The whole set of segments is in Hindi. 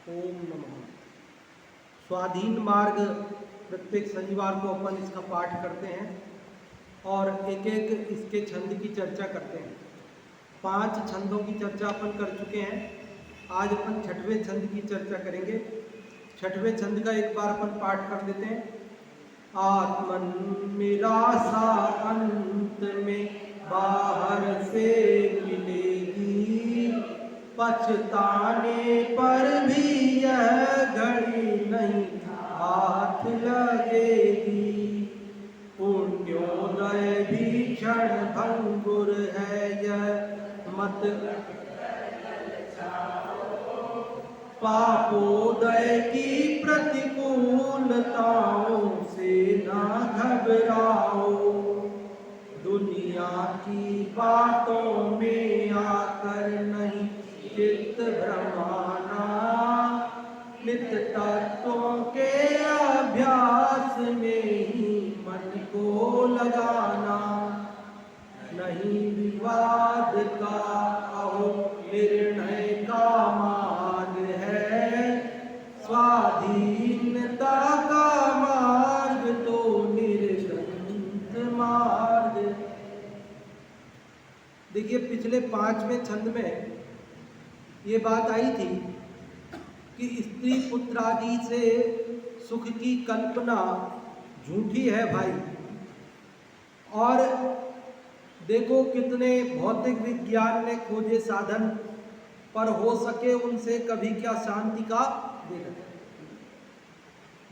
ओम नमः। स्वाधीन मार्ग प्रत्येक शनिवार को अपन इसका पाठ करते हैं और एक एक इसके छंद की चर्चा करते हैं। 5 छंदों की चर्चा अपन कर चुके हैं। आज अपन 6वें छंद की चर्चा करेंगे। 6वें छंद का एक बार अपन पाठ कर देते हैं। आत्मन निराशा अंत में बाहर से मिलेगी, पछताने पर भी यह घड़ी नहीं हाथ लगेगी। पुण्योदय भी क्षण भंगुर है, यह मत पापोदय की प्रतिकूलताओं से ना घबराओ। दुनिया की बातों में आकर नहीं चित्त भ्रमाना, नित तत्वों के अभ्यास में ही मन को लगाना। नहीं विवाद का अहो निर्णय का मार्ग है, स्वाधीनता का मार्ग तो निर्गंत मार्ग। देखिए, पिछले 5वें छंद में ये बात आई थी कि स्त्री पुत्र आदि से सुख की कल्पना झूठी है भाई। और देखो कितने भौतिक विज्ञान ने खोजे साधन, पर हो सके उनसे कभी क्या शांति का देखा।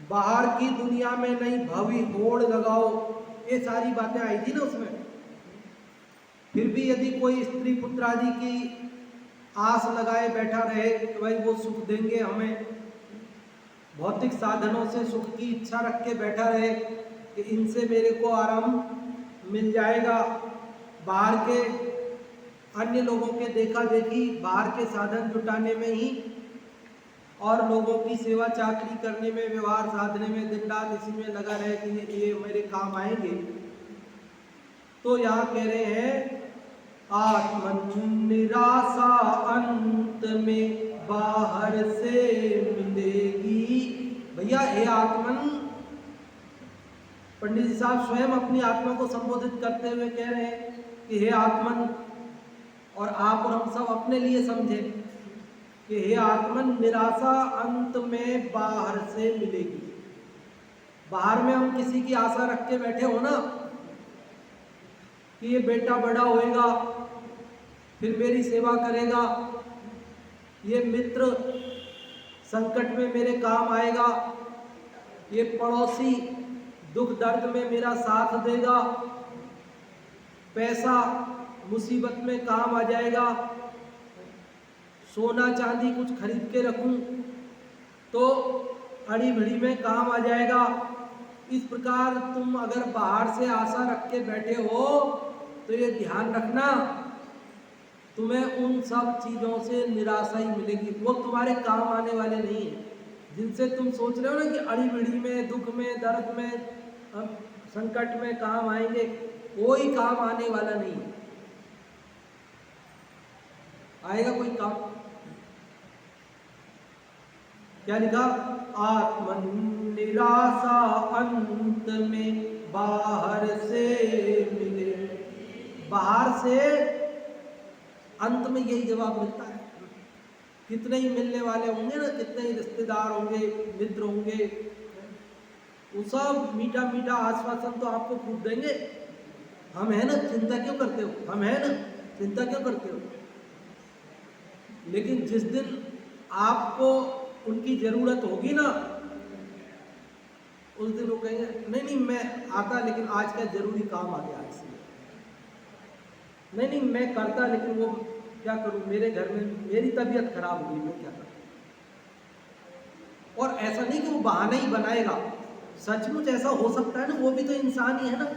बाहर की दुनिया में नहीं भवी होड़ लगाओ, ये सारी बातें आई थी ना उसमें। फिर भी यदि कोई स्त्री पुत्र आदि की आस लगाए बैठा रहे कि भाई वो सुख देंगे हमें, भौतिक साधनों से सुख की इच्छा रख के बैठा रहे कि इनसे मेरे को आराम मिल जाएगा, बाहर के अन्य लोगों के देखा देखी बाहर के साधन जुटाने में ही और लोगों की सेवा चाकरी करने में, व्यवहार साधने में दिन रात इसी में लगा रहे कि ये मेरे काम आएंगे, तो यहाँ कह रहे हैं आत्मन निराशा अंत में बाहर से मिलेगी। भैया हे आत्मन, पंडित जी साहब स्वयं अपनी आत्मा को संबोधित करते हुए कह रहे हैं कि हे आत्मन, और आप और हम सब अपने लिए समझे कि हे आत्मन, निराशा अंत में बाहर से मिलेगी। बाहर में हम किसी की आशा रख के बैठे हो ना कि ये बेटा बड़ा होएगा फिर मेरी सेवा करेगा, ये मित्र संकट में मेरे काम आएगा, ये पड़ोसी दुख दर्द में मेरा साथ देगा, पैसा मुसीबत में काम आ जाएगा, सोना चांदी कुछ खरीद के रखूं तो अड़ी भिड़ी में काम आ जाएगा। इस प्रकार तुम अगर बाहर से आशा रख के बैठे हो तो ये ध्यान रखना, तुम्हें उन सब चीज़ों से निराशा ही मिलेगी। वो तुम्हारे काम आने वाले नहीं है जिनसे तुम सोच रहे हो ना कि अड़ी बिड़ी में, दुख में, दर्द में, संकट में काम आएंगे, कोई काम आने वाला नहीं है। आएगा कोई काम? क्या लिखा? आत्मन निराशा अंत में बाहर से मिले। बाहर से अंत में यही जवाब मिलता है। कितने ही मिलने वाले होंगे ना, कितने ही रिश्तेदार होंगे, मित्र होंगे, वो सब मीठा मीठा आश्वासन तो आपको खूब देंगे, हम है ना, चिंता क्यों करते हो, हम है ना, चिंता क्यों करते हो। लेकिन जिस दिन आपको उनकी जरूरत होगी ना, उस दिन वो कहेंगे नहीं नहीं मैं आता, लेकिन आज का जरूरी काम आ गया इसलिए। नहीं नहीं मैं करता, लेकिन वो क्या करूं, मेरे घर में मेरी तबीयत खराब हो गई, मैं क्या करूं। और ऐसा नहीं कि वो बहाना ही बनाएगा, सचमुच ऐसा हो सकता है ना, वो भी तो इंसान ही है ना।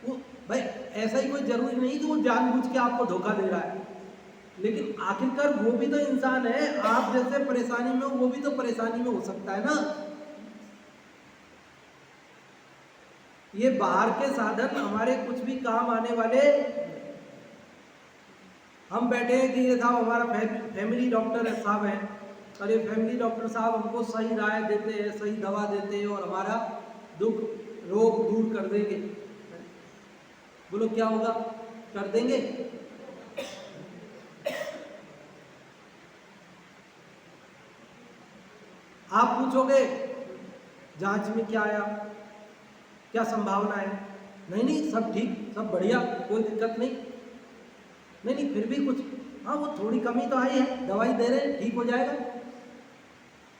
वो भाई ऐसा ही कोई जरूरी नहीं कि वो जानबूझ के आपको धोखा दे रहा है, लेकिन आखिरकार वो भी तो इंसान है। आप जैसे परेशानी में हो, वो भी तो परेशानी में हो सकता है ना। ये बाहर के साधन हमारे कुछ भी काम आने वाले। हम बैठे हैं कि ये साहब हमारा फैमिली डॉक्टर साहब हैं, और ये फैमिली डॉक्टर साहब हमको सही राय देते हैं, सही दवा देते हैं और हमारा दुख रोग दूर कर देंगे। बोलो क्या होगा? कर देंगे? आप पूछोगे जांच में क्या आया, क्या संभावना है? नहीं नहीं, सब ठीक, सब बढ़िया, कोई दिक्कत नहीं। नहीं नहीं, फिर भी कुछ, हाँ वो थोड़ी कमी तो आई है, दवाई दे रहे हैं, ठीक हो जाएगा।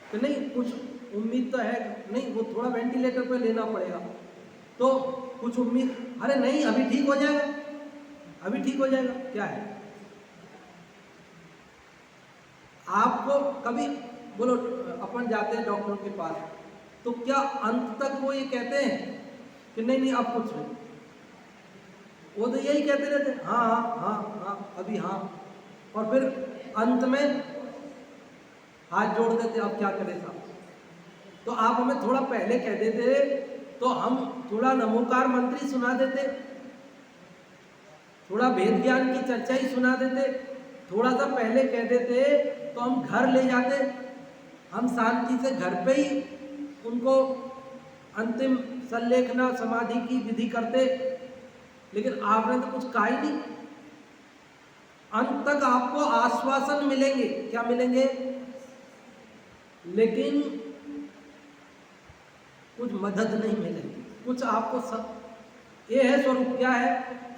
तो नहीं, कुछ उम्मीद तो है, नहीं वो थोड़ा वेंटिलेटर पे लेना पड़ेगा, तो कुछ उम्मीद, अरे नहीं अभी ठीक हो जाएगा, अभी ठीक हो जाएगा। क्या है? आपको कभी बोलो, अपन जाते हैं डॉक्टर के पास, तो क्या अंत तक वो ये कहते हैं कि नहीं नहीं अब कुछ नहीं? वो तो यही कहते रहते हैं, हाँ हाँ हाँ हाँ अभी हाँ, और फिर अंत में हाथ जोड़ देते, अब क्या करें साहब? तो आप हमें थोड़ा पहले कह देते तो हम थोड़ा नमोकार मंत्री सुना देते, थोड़ा वेद ज्ञान की चर्चा ही सुना देते, थोड़ा सा पहले कह देते तो हम घर ले जाते, हम शांति से घर पे ही उनको अंतिम संलेखना समाधि की विधि करते। लेकिन आपने तो कुछ कहा ही नहीं। अंत तक आपको आश्वासन मिलेंगे, क्या मिलेंगे? लेकिन कुछ मदद नहीं मिलेगी, कुछ आपको सब ये है स्वरूप। क्या है?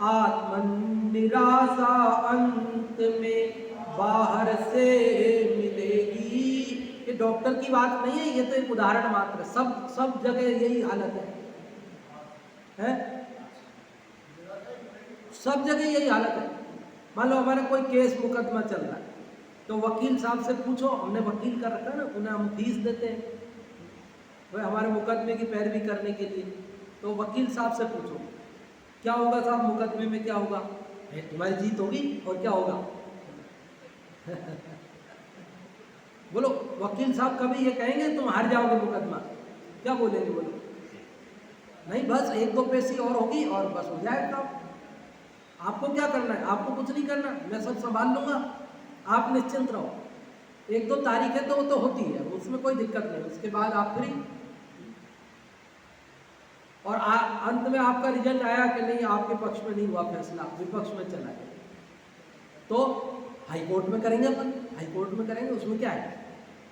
आत्मन निराशा अंत में बाहर से मिलेगी। ये डॉक्टर की बात नहीं है, ये तो एक उदाहरण मात्र है। सब जगह यही हालत है? सब जगह यही हालत है। मान लो हमारा कोई केस मुकदमा चल रहा है, तो वकील साहब से पूछो, हमने वकील कर रखा है ना, उन्हें हम फीस देते हैं भाई हमारे मुकदमे की पैरवी करने के लिए। तो वकील साहब से पूछो क्या होगा साहब, मुकदमे में क्या होगा? तुम्हारी जीत होगी, और क्या होगा? बोलो, वकील साहब कभी ये कहेंगे तुम हार जाओगे मुकदमा? क्या बोलेंगे? बोलो नहीं, बस एक दो पैसे और होगी और बस हो जाएगा। आपको क्या करना है? आपको कुछ नहीं करना, मैं सब संभाल लूंगा, आप निश्चिंत रहो। एक दो तारीखें तो वो तो होती है, उसमें कोई दिक्कत नहीं, उसके बाद आप फ्री। और अंत में आपका रिजल्ट आया कि नहीं, आपके पक्ष में नहीं हुआ फैसला, विपक्ष में चला गया, तो हाई कोर्ट में करेंगे अपन, हाई कोर्ट में करेंगे, उसमें क्या है?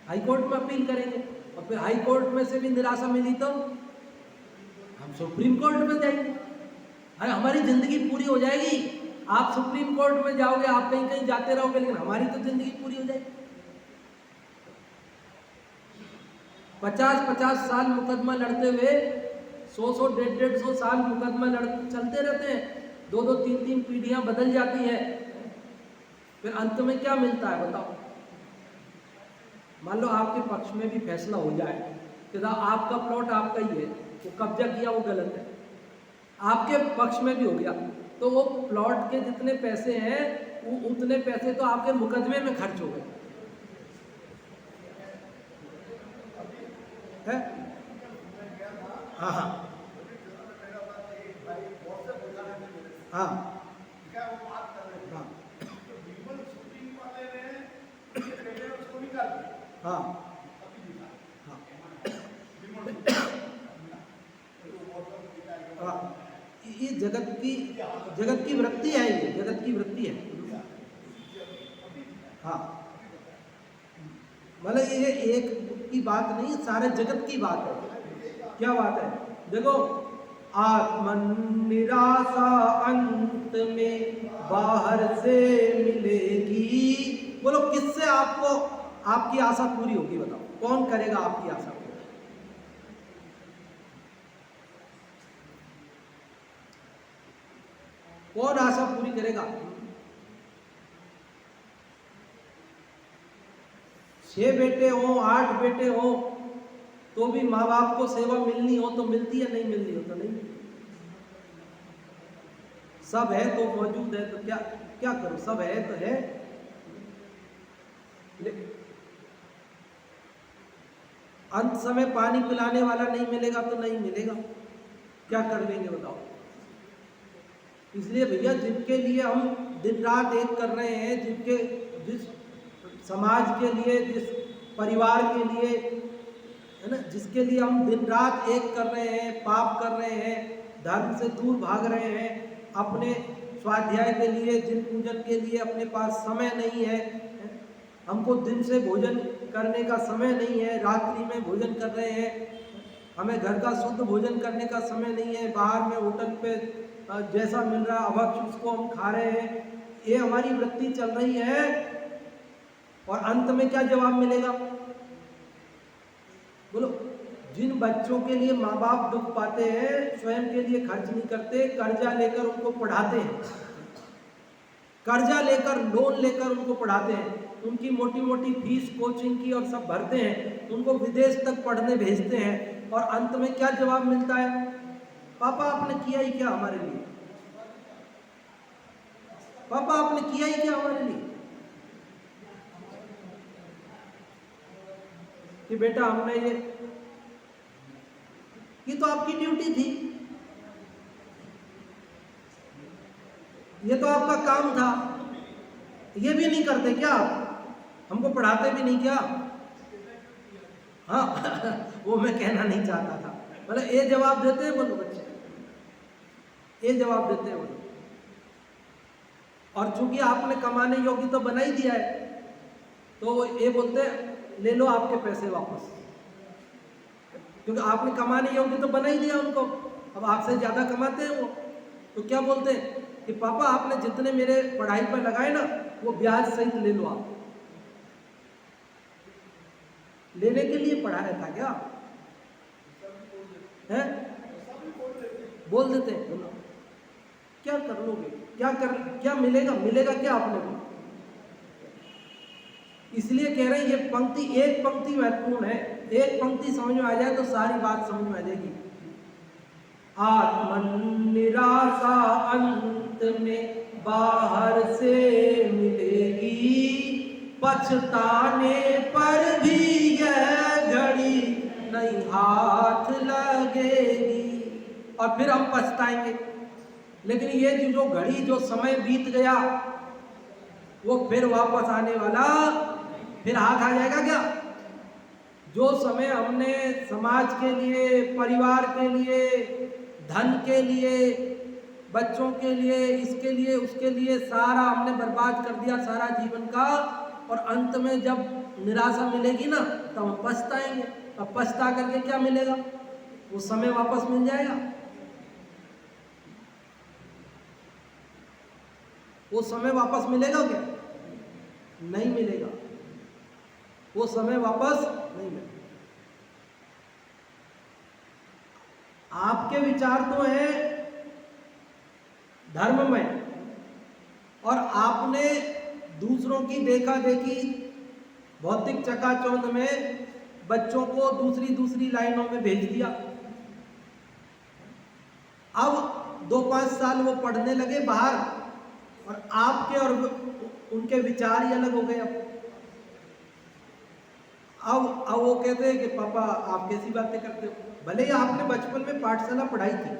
हाई कोर्ट में अपील करेंगे, और फिर हाई कोर्ट में से भी निराशा मिली तो हम सुप्रीम कोर्ट में जाएंगे। अरे हमारी जिंदगी पूरी हो जाएगी, आप सुप्रीम कोर्ट में जाओगे, आप कहीं कहीं जाते रहोगे, लेकिन हमारी तो जिंदगी पूरी हो जाएगी। 50-50 साल मुकदमा लड़ते हुए, 100-100, 150-150 साल मुकदमा चलते रहते हैं, 2-2, 3-3 पीढ़ियां बदल जाती है, फिर अंत में क्या मिलता है बताओ? मान लो आपके पक्ष में भी फैसला हो जाए कि आपका प्लॉट आपका ही है, वो कब्जा किया वो गलत है, आपके पक्ष में भी हो गया, तो वो प्लॉट के जितने पैसे हैं वो उतने पैसे तो आपके मुकदमे में खर्च हो गए है? हाँ हाँ हाँ हाँ हाँ, ये जगत की वृत्ति है, ये जगत की वृत्ति है। हाँ, मतलब ये एक की बात नहीं, सारे जगत की बात है। क्या बात है? देखो, आत्मन निराशा अंत में बाहर से मिलेगी। बोलो किससे आपको आपकी आशा पूरी होगी? बताओ कौन करेगा आपकी आशा पूरी? कौन आशा पूरी करेगा? 6 बेटे हो, 8 बेटे हो, तो भी माँ बाप को सेवा मिलनी हो तो मिलती है, नहीं मिलनी हो तो नहीं। सब है तो मौजूद है तो क्या करो? सब है तो है, अंत समय पानी पिलाने वाला नहीं मिलेगा तो नहीं मिलेगा, क्या कर लेंगे बताओ? इसलिए भैया, जिनके लिए हम दिन रात एक कर रहे हैं, जिस समाज के लिए, जिस परिवार के लिए, है ना, जिसके लिए हम दिन रात एक कर रहे हैं, पाप कर रहे हैं, धर्म से दूर भाग रहे हैं, अपने स्वाध्याय के लिए, जिन पूजन के लिए अपने पास समय नहीं है, हमको दिन से भोजन करने का समय नहीं है, रात्रि में भोजन कर रहे हैं, हमें घर का शुद्ध भोजन करने का समय नहीं है, बाहर में होटल पे जैसा मिल रहा अभक्ष उसको हम खा रहे हैं, ये हमारी वृत्ति चल रही है। और अंत में क्या जवाब मिलेगा बोलो? जिन बच्चों के लिए माँ बाप दुख पाते हैं, स्वयं के लिए खर्च नहीं करते, कर्जा लेकर उनको पढ़ाते हैं, कर्जा लेकर लोन लेकर उनको पढ़ाते हैं, उनकी मोटी मोटी फीस कोचिंग की और सब भरते हैं, उनको विदेश तक पढ़ने भेजते हैं, और अंत में क्या जवाब मिलता है? पापा आपने किया ही क्या हमारे लिए? पापा आपने किया ही क्या हमारे लिए? कि बेटा हमने ये तो आपकी ड्यूटी थी, ये तो आपका काम था, ये भी नहीं करते क्या आप? हमको पढ़ाते भी नहीं क्या? हाँ वो मैं कहना नहीं चाहता था, मतलब ये जवाब देते हैं बोलो बच्चे, ये जवाब देते हैं बोलो। और चूंकि आपने कमाने योग्य तो बना ही दिया है, तो ये बोलते हैं ले लो आपके पैसे वापस, क्योंकि आपने कमाने योग्य तो बना ही दिया उनको, अब आपसे ज़्यादा कमाते हैं वो, तो क्या बोलते हैं कि पापा आपने जितने मेरे पढ़ाई पर लगाए ना, वो ब्याज सहित ले लो आप। लेने के लिए पढ़ाया था क्या? है बोल देते हैं, बोलो क्या कर लोगे? क्या मिलेगा? मिलेगा क्या आपने को? इसलिए कह रहे हैं ये पंक्ति, एक पंक्ति महत्वपूर्ण है, एक पंक्ति समझ में आ जाए तो सारी बात समझ में आ जाएगी। आत्मन निराशा अंत में बाहर से मिलेगी, पछताने पर भी यह घड़ी नहीं हाथ लगेगी। और फिर हम पछताएंगे, लेकिन ये जो घड़ी, जो समय बीत गया, वो फिर वापस आने वाला, फिर हाथ आ जाएगा क्या? जो समय हमने समाज के लिए, परिवार के लिए, धन के लिए, बच्चों के लिए, इसके लिए, उसके लिए सारा हमने बर्बाद कर दिया, सारा जीवन का, और अंत में जब निराशा मिलेगी ना, तब हम पछताएंगे। अब पछता करके क्या मिलेगा? वो समय वापस मिल जाएगा? वो समय वापस मिलेगा क्या? नहीं मिलेगा, वो समय वापस नहीं मिलेगा। आपके विचार तो है धर्म में, और आपने दूसरों की देखा देखी भौतिक चकाचौंध में बच्चों को दूसरी लाइनों में भेज दिया। अब 2-5 साल वो पढ़ने लगे बाहर, और आपके और उनके विचार ही अलग हो गए। अब वो कहते हैं कि पापा आप कैसी बातें करते हो? भले ही आपने बचपन में पाठशाला पढ़ाई थी,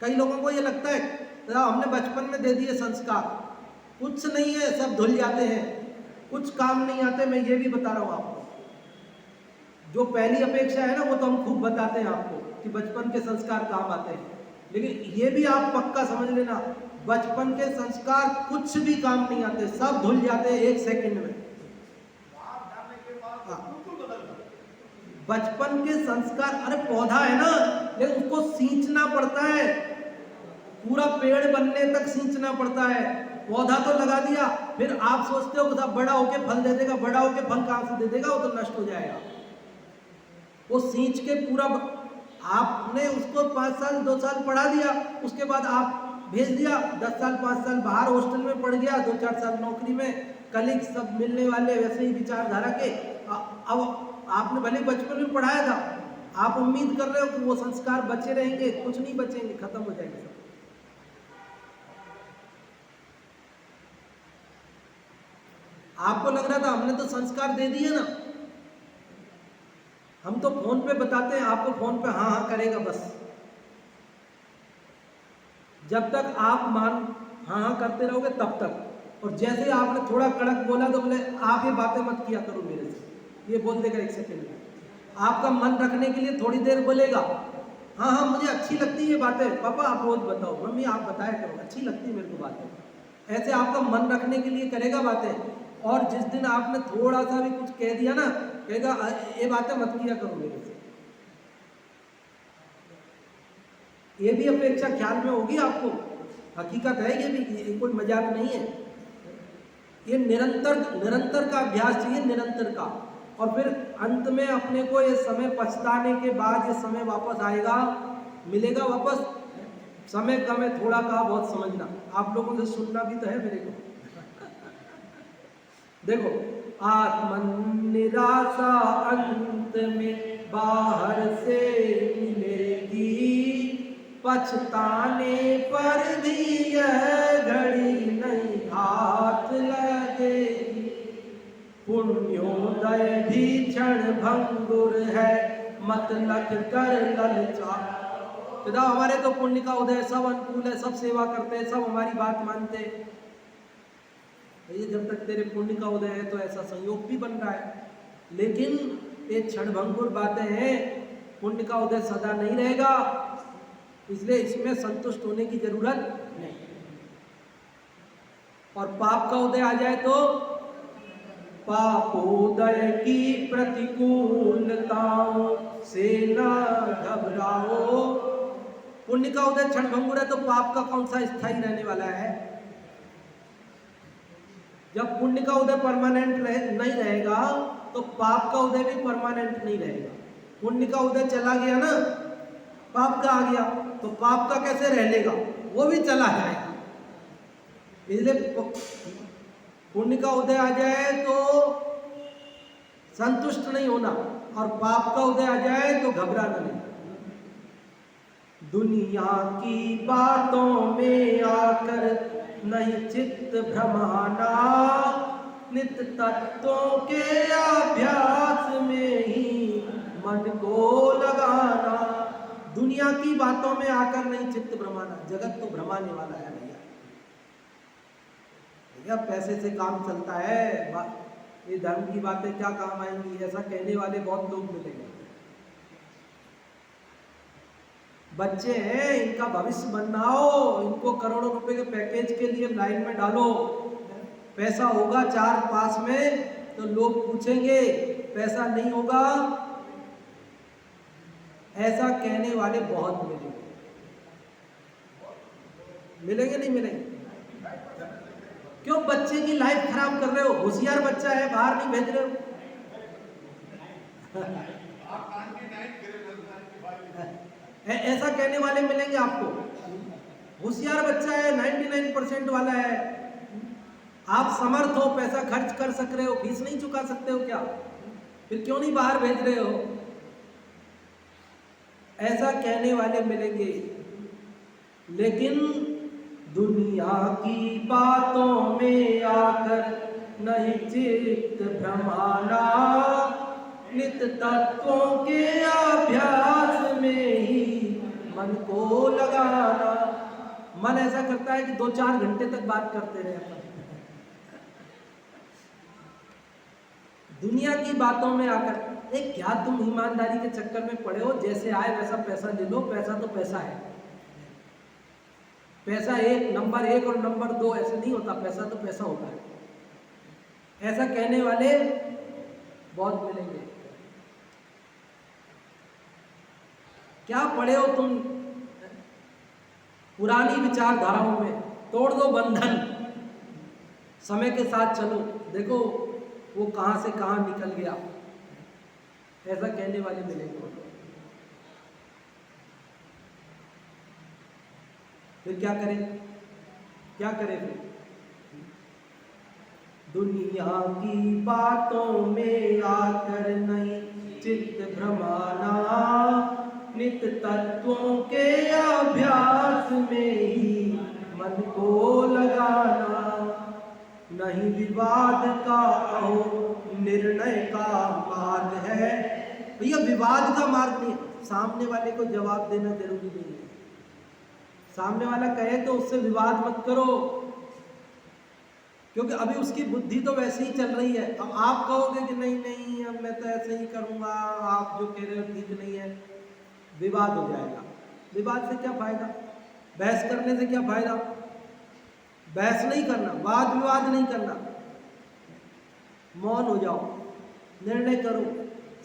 कई लोगों को ये लगता है तो हमने बचपन में दे दिए संस्कार, कुछ नहीं है, सब धुल जाते हैं, कुछ काम नहीं आते। मैं ये भी बता रहा हूँ आपको, जो पहली अपेक्षा है ना, वो तो हम खूब बताते हैं आपको कि बचपन के संस्कार काम आते हैं, लेकिन ये भी आप पक्का समझ लेना, बचपन के संस्कार कुछ भी काम नहीं आते, सब धुल जाते हैं 1 सेकंड में। बचपन के संस्कार, अरे पौधा है ना, लेकिन उसको सींचना पड़ता है, पूरा पेड़ बनने तक सींचना पड़ता है। पौधा तो लगा दिया, फिर आप सोचते हो कि बड़ा होके फल दे देगा, बड़ा होके फल कहां से दे देगा? वो तो नष्ट हो जाएगा। वो सींच के पूरा, आपने उसको 5 साल 2 साल पढ़ा दिया, उसके बाद आप भेज दिया, 10 साल 5 साल बाहर हॉस्टल में पढ़ गया, 2-4 साल नौकरी में, कलीग सब मिलने वाले वैसे ही विचारधारा के। अब आपने भले बचपन में पढ़ाया था, आप उम्मीद कर रहे हो कि वो संस्कार बचे रहेंगे? कुछ नहीं बचेंगे, खत्म हो जाएंगे सब। आपको लग रहा था हमने तो संस्कार दे दिए ना, हम तो फोन पे बताते हैं आपको, फोन पे हाँ हाँ करेगा बस। जब तक आप हाँ हाँ करते रहोगे तब तक, और जैसे ही आपने थोड़ा कड़क बोला तो बोले आप ये बातें मत किया करो मेरे से, ये बोल देगा 1 सेकेंड में। आपका मन रखने के लिए थोड़ी देर बोलेगा, हाँ हाँ मुझे अच्छी लगती है ये बातें, पापा आप रोज बताओ, मम्मी आप बताया करो, अच्छी लगती है मेरे को बातें। ऐसे आपका मन रखने के लिए करेगा बातें। और जिस दिन आपने थोड़ा सा भी कुछ कह दिया ना, कहेगा ये बातें मत किया करो मेरे से। ये भी अपेक्षा ख्याल में होगी आपको, हकीकत है ये भी, ये कोई मजाक नहीं है। ये निरंतर का अभ्यास चाहिए, निरंतर का। और फिर अंत में अपने को ये समय पछताने के बाद ये समय वापस आएगा, मिलेगा वापस। समय कम है, थोड़ा कहा बहुत समझना, आप लोगों से सुनना भी तो है मेरे को। देखो, आत्मन निराशा अंत में बाहर से मिलेगी, पछताने पर भी यह घड़ी नहीं हाथ लगेगी। पुण्योदय भी क्षण भंगुर है, मत लग कर ललचा। पिता हमारे तो पुण्य का उदय, सब अनुकूल है, सब सेवा करते हैं, सब हमारी बात मानते हैं। ये जब तक तेरे पुण्य का उदय है तो ऐसा संयोग भी बन रहा है, लेकिन ये क्षण भंगुर बातें हैं। पुण्य का उदय सदा नहीं रहेगा, इसलिए इसमें संतुष्ट होने की जरूरत नहीं। और पाप का उदय आ जाए तो पापोदय की प्रतिकूलताओं से न घबराओ। पुण्य का उदय क्षण भंगुर है तो पाप का कौन सा स्थायी रहने वाला है? जब पुण्य का उदय परमानेंट नहीं रहेगा तो पाप का उदय भी परमानेंट नहीं रहेगा। पुण्य का उदय चला गया ना, पाप का आ गया, तो पाप का कैसे रह लेगा? वो भी चला जाएगा। इसलिए पुण्य का उदय आ जाए तो संतुष्ट नहीं होना, और पाप का उदय आ जाए तो घबराना नहीं। दुनिया की बातों में आकर नहीं चित्त भ्रमाना, नित्य तत्वों के अभ्यास में ही मन को लगाना। दुनिया की बातों में आकर नहीं चित्त भ्रमाना, जगत तो भ्रमाने वाला है भैया। भैया पैसे से काम चलता है, ये धर्म की बातें क्या काम आएंगी, ऐसा कहने वाले बहुत लोग मिलेंगे। बच्चे हैं, इनका भविष्य बनाओ, इनको करोड़ों रुपए के पैकेज के लिए लाइन में डालो। पैसा होगा 4 पास में तो लोग पूछेंगे, पैसा नहीं होगा, ऐसा कहने वाले बहुत मिलेंगे। मिलेंगे नहीं मिलेंगे? क्यों बच्चे की लाइफ खराब कर रहे हो? होशियार बच्चा है, बाहर नहीं भेज रहे हो। ऐसा कहने वाले मिलेंगे आपको। होशियार बच्चा है, 99% वाला है, आप समर्थ हो, पैसा खर्च कर सक रहे हो, फीस नहीं चुका सकते हो क्या? फिर क्यों नहीं बाहर भेज रहे हो? ऐसा कहने वाले मिलेंगे। लेकिन दुनिया की बातों में आकर नहीं चित्त भ्रमाना, नित्य तत्वों के अभ्यास में ही मन को लगाना। मन ऐसा करता है कि 2-4 घंटे तक बात करते रहे। दुनिया की बातों में आकर, क्या तुम ईमानदारी के चक्कर में पड़े हो? जैसे आए वैसा पैसा ले लो, पैसा तो पैसा है। पैसा नंबर 1 और नंबर 2 ऐसे नहीं होता, पैसा तो पैसा होता है। ऐसा कहने वाले बहुत मिलेंगे। क्या पढ़े हो तुम पुरानी विचारधाराओं में? तोड़ दो बंधन, समय के साथ चलो, देखो वो कहां से कहां निकल गया। ऐसा कहने वाले मिलेंगे। फिर क्या करें? क्या करें फिर? दुनिया की बातों में आकर नहीं चित्त भ्रमाना, नित्य तत्वों के अभ्यास में ही मन को लगाना। नहीं विवाद का अहो निर्णय का मार्ग है। भैया विवाद का मार्ग नहीं है, सामने वाले को जवाब देना जरूरी नहीं है। सामने वाला कहे तो उससे विवाद मत करो। क्योंकि अभी उसकी बुद्धि तो वैसे ही चल रही है। अब आप कहोगे कि नहीं नहीं अब मैं तो ऐसे ही करूँगा, आप जो कह रहे हो ठीक नहीं है, विवाद हो जाएगा। विवाद से क्या फायदा, बहस करने से क्या फायदा। बहस नहीं करना, वाद विवाद नहीं करना, मौन हो जाओ, निर्णय करो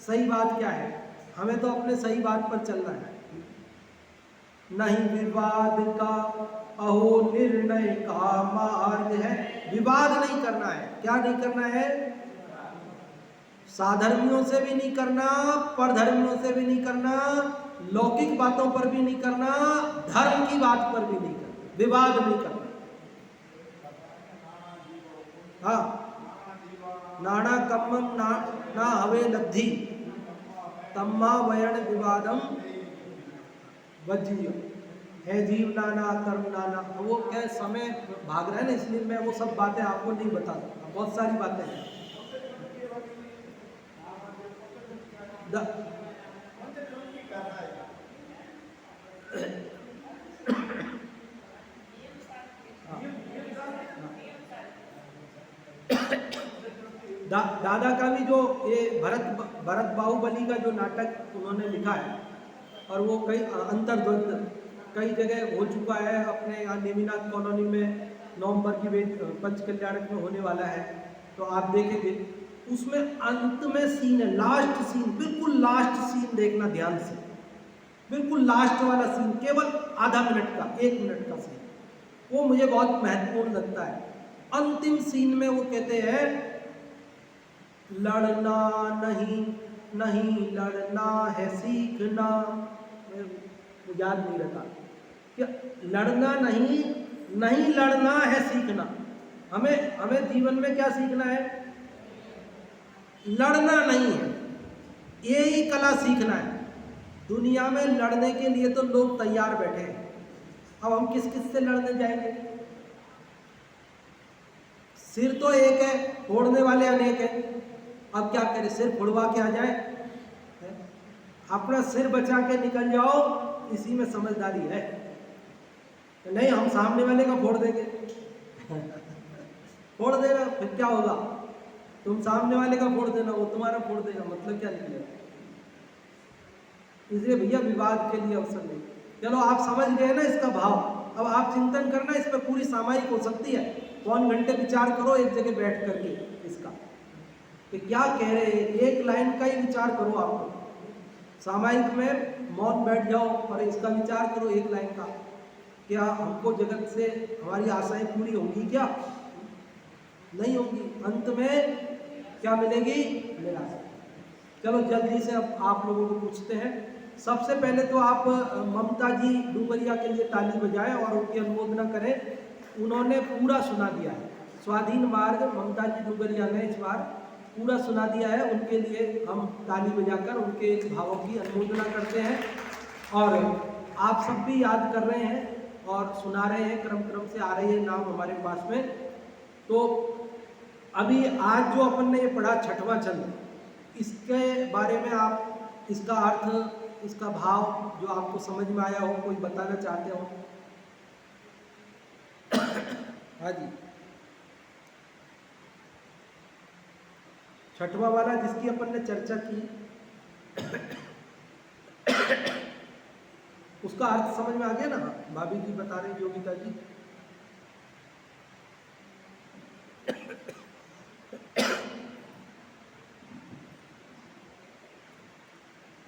सही बात क्या है। हमें तो अपने सही बात पर चलना है। नहीं विवाद का अहो निर्णय का मार्ग है। विवाद नहीं करना है। क्या नहीं करना है? साधर्मियों से भी नहीं करना, परधर्मियों से भी नहीं करना, लौकिक बातों पर भी नहीं करना, धर्म की बात पर भी नहीं करना, विवाद नहीं करना। हाँ, नाना कम्मम ना हवे लब्धि तम्मा वयण विवादम वज्रिय है जीव नाना कर्म नाना। वो क्या समय भाग रहा है ना, इसलिए मैं वो सब बातें आपको नहीं बता सकता, बहुत सारी बातें हैं। दादा का भी जो ये भरत बाहुबली का जो नाटक उन्होंने लिखा है, और वो कई अंतर्द्वंद कई जगह हो चुका है। अपने यहाँ नेमिनाथ कॉलोनी में नवंबर की पंच कल्याणक में होने वाला है, तो आप देखेंगे उसमें अंत में सीन है, लास्ट सीन, बिल्कुल लास्ट सीन देखना ध्यान से, बिल्कुल लास्ट वाला सीन, केवल आधा मिनट का, 1 मिनट का सीन, वो मुझे बहुत महत्वपूर्ण लगता है। अंतिम सीन में वो कहते हैं लड़ना नहीं, नहीं लड़ना है सीखना, याद नहीं रहता कि लड़ना नहीं, नहीं लड़ना है सीखना। हमें जीवन में क्या सीखना है? लड़ना नहीं है, ये ही कला सीखना है। दुनिया में लड़ने के लिए तो लोग तैयार बैठे हैं, अब हम किस किस से लड़ने जाएंगे? सिर तो एक है, फोड़ने वाले अनेक हैं। अब क्या करें, सिर फोड़वा के आ जाए? अपना सिर बचा के निकल जाओ, इसी में समझदारी है। नहीं हम सामने वाले का फोड़ देंगे फोड़ देना, फिर क्या होगा? तुम सामने वाले का फोड़ देना, वो तुम्हारा फोड़ देगा, मतलब क्या निकलेगा? इसलिए भैया विवाद के लिए अवसर नहीं। चलो आप समझ गए ना इसका भाव। अब आप चिंतन करना, इस पर पूरी सामायिक हो सकती है, पौन घंटे विचार करो एक जगह बैठ करके इसका, कि क्या कह रहे हैं, एक लाइन का ही विचार करो। आप सामायिक में मौन बैठ जाओ और इसका विचार करो एक लाइन का, क्या हमको जगत से हमारी आशाएं पूरी होंगी? क्या नहीं होंगी, अंत में क्या मिलेगी? निराशा। चलो जल्दी से अब आप लोगों को पूछते हैं। सबसे पहले तो आप ममता जी डुमरिया के लिए ताली बजाएं और उनकी अनुमोदना करें। उन्होंने पूरा सुना दिया है, स्वाधीन मार्ग ममता जी डुमरिया ने इस बार पूरा सुना दिया है। उनके लिए हम ताली बजाकर उनके भावों की अनुमोदना करते हैं। और आप सब भी याद कर रहे हैं और सुना रहे हैं, क्रम क्रम से आ रही है नाम हमारे पास में। तो अभी आज जो अपन ने ये पढ़ा छठवां छंद, इसके बारे में आप इसका अर्थ, इसका भाव जो आपको समझ में आया हो, कोई बताना चाहते हो? हाँ जी, छठवां वाला जिसकी अपन ने चर्चा की उसका अर्थ समझ में आ गया ना? भाभी जी बता रहे, योगिता जी।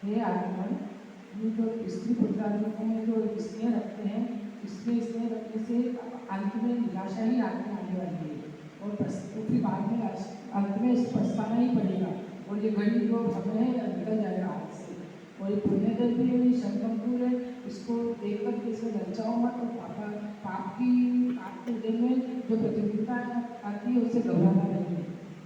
हे आत्मा, ये जो स्त्री पुत्रादि में जो स्नेह रखते हैं, इसमें स्नेह रखने से अंत में निराशा ही आने वाली है, और फिर बाद में अंत में पछताना ही पड़ेगा, और ये घड़ी जो समय है निकल जाएगा हाथ से। और ये पुण्यदल भी है, संगम दूर है, इसको देख कर के इसे ललचाओ मत, और आपके हृदय में जो प्रतियोगिता आती है उससे घबराना नहीं है।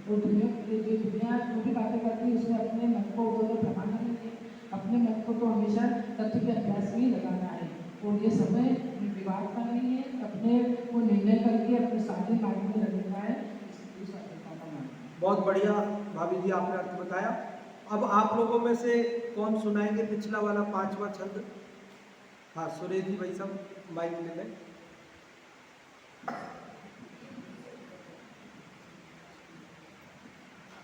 और दुनिया जो भी बातें करती है उसमें अपने मन को प्रमाणना नहीं है, अपने मन को तो हमेशा तत्व के अभ्यास में ही लगाना है। और ये समय विवाद का नहीं है, अपने को निर्णय करके अपने साधन मार्ग में लगना है। बहुत बढ़िया भाभी जी, आपने अर्थ बताया। अब आप लोगों में से कौन सुनाएंगे पिछला वाला 5वां छंद? हाँ सुरेश जी, भाई सब माइक ले लें।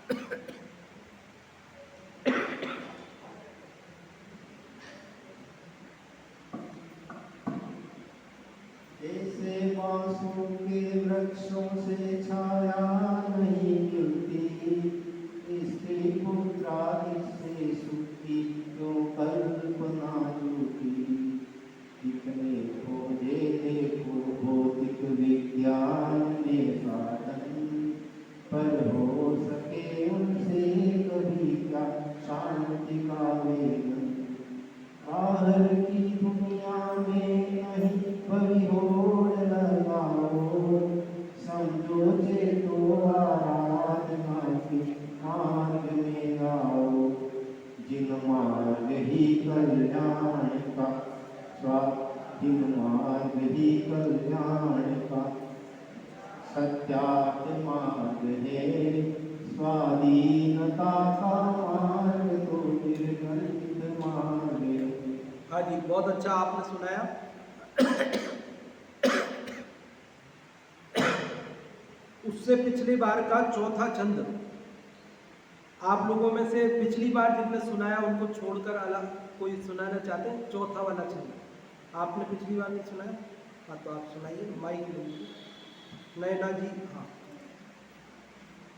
ऐसे बांसों के वृक्षों से छाया नहीं मिलती, स्त्री पुत्रा इससे सुखी क्यों कल्पना झूठी। कितने खोजे देखो भौतिक विज्ञान में साधन, पर हो सके उनसे कभी क्या शांति का वेदन। बाहर की दुनिया में नहीं कभी होड़ लगाओ, समझो चेतो आराधना के मार्ग में आओ। जिन मार्ग ही कल्याण का जिन मार्ग ही कल्याण का सत्यार्थ मार्ग है, स्वाधीनता का मार्ग तो निर्गलित मार्ग है। हाँ जी, बहुत अच्छा आपने सुनाया। उससे पिछली बार का चौथा छंद, आप लोगों में से पिछली बार जिसने सुनाया उनको छोड़कर अलग कोई सुनाना चाहते हैं? चौथा वाला छंद आपने पिछली बार नहीं सुनाया? हाँ, तो आप सुनाइए, माइक लीजिए। नैना जी, हाँ।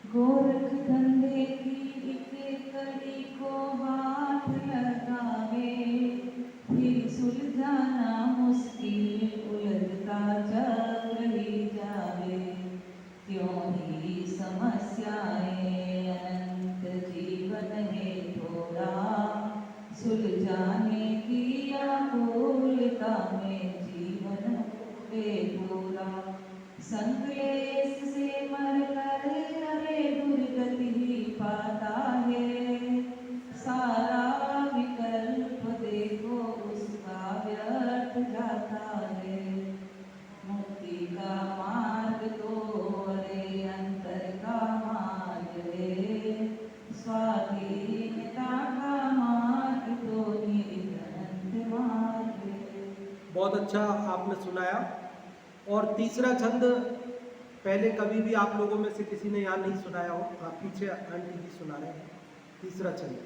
गोरख धंधे की एक कड़ी को हाथ लगावे, फिर सुलझाना मुश्किल उलझता चल ही जावे। क्यों ही समस्याएं अनंत, जीवन है थोड़ा, सुलझाने की आकुलता में जीवन है पूरा। संकलेश से मर कर अरे दुर्गति ही पाता है, सारा विकल्प देखो उसका व्यर्थ जाता है। मुक्ति का मार्ग तो अरे अंतर का मार्ग है, स्वाधीनता का मार्ग तो निरंतर मार्ग है। बहुत अच्छा आपने सुनाया। और तीसरा छंद पहले कभी भी आप लोगों में से किसी ने यहाँ नहीं सुनाया हो, आप पीछे आंटी जी सुना रहे हैं तीसरा छंद।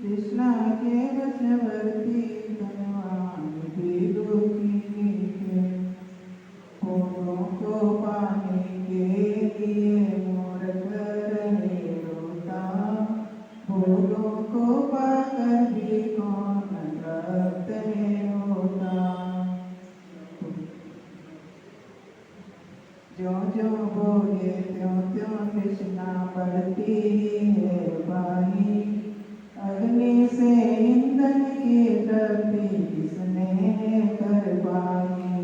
कृष्णा के वशवर्ती धनवान भी दुखी के, फूलों को पाने के लिए मूर्ख रहे रोता, फूलों को पाकर भी कौन भक्त में होता। ज्यों ज्यों बोले त्यों त्यों कृष्णा बढ़ती है भाई, अग्नि से ईंधन की तृप्ति किसने कर पाई।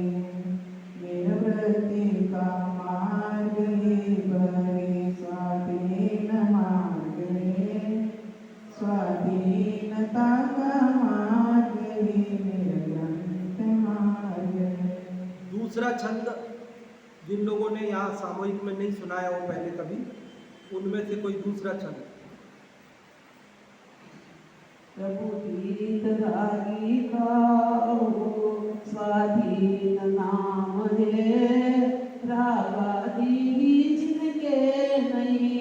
निवृत्ति का मार्ग ही बड़ी स्वाधीन मार्ग है, स्वाधीनता का मार्ग ही निर्ग्रंथ मार्ग है। दूसरा छंद जिन लोगों ने यहाँ सामूहिक में नहीं सुनाया हो पहले कभी, उनमें से कोई दूसरा छंद। प्रभु गीतधारी गाओ, स्वाधीन नाम है, रागादि जिनके नहीं,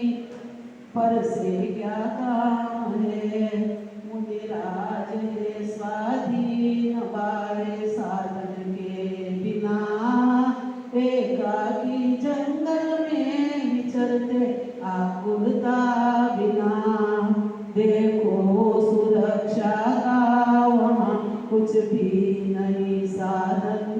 पर से क्या काम है। मुझे राज है स्वाधीन बारे साधन के बिना, एकाकी जंगल में विचरते आकुलता बिना। देखो सुरक्षा का वहाँ कुछ भी नहीं साधन,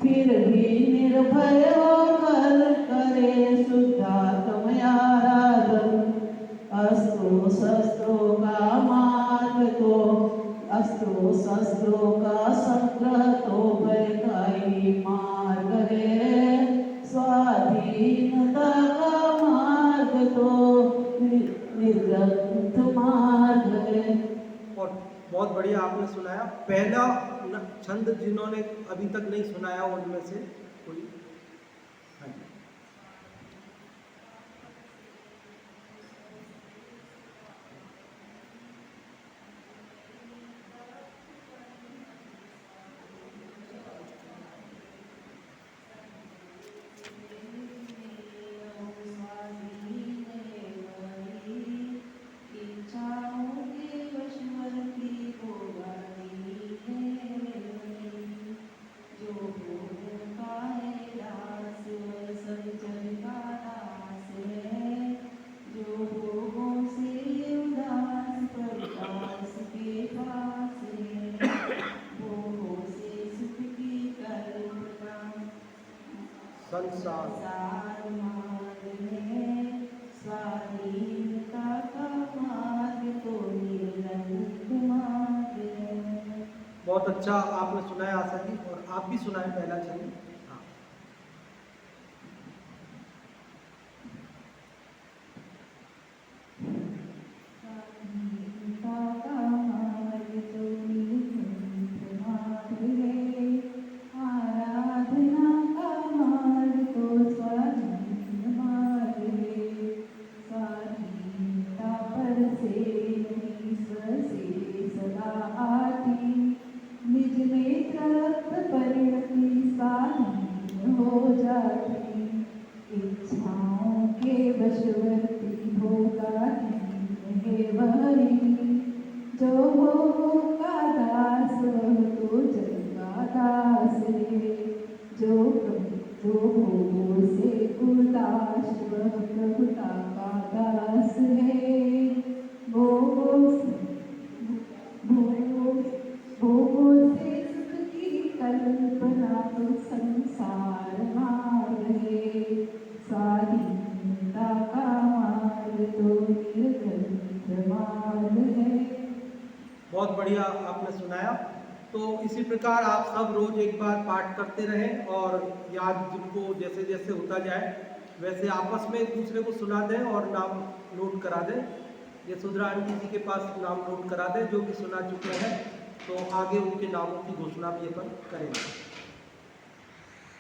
फिर भी निर्भय होकर करे शुद्धात्म आराधन। अस्त्रों शस्त्रों का मार्ग तो अस्त्रों शस्त्रों का संग्रह तो भय का ही मार्ग है, स्वाधीनता का मार्ग तो निर्ग्रंथ मार्ग है। और बहुत बढ़िया आपने सुनाया। पहला छंद जिन्होंने अभी तक नहीं सुनाया उनमें से कोई? हाँ जी। संसार संसार मार्ग है, स्वाधीनता का मार्ग तो निर्ग्रंथ मार्ग है। बहुत अच्छा आपने सुनाया आशा जी, और आप भी सुनाए पहला चलिए। हाँ। स्वाधीनता का मार्ग तो निर्ग्रंथ मार्ग है, आराधना का मार्ग तो स्वाधीन मार्ग है। स्वाधीनता पर से नहीं स्व से सदा आती, निज में तृप्त परिणति स्वाधीन हो जाती। इच्छाओं के वशवर्ती होगा है वही, जो होगा दास वह तो जग का दास है। जो भोगों से उदास वह प्रभुता का दास है। भोगों से सुख की कल्पना तो संसार मार्ग है। स्वाधीनता का मार्ग तो निर्ग्रंथ मार्ग है। बहुत बढ़िया आपने सुनाया। तो इसी प्रकार आप सब रोज एक बार पाठ करते रहें, और याद जिनको जैसे जैसे होता जाए वैसे आपस में एक दूसरे को सुना दें और नाम नोट करा दें। यशोधरा आंटी जी के पास नाम नोट करा दें जो कि सुना चुके हैं, तो आगे उनके नामों की घोषणा भी अपन करेंगे।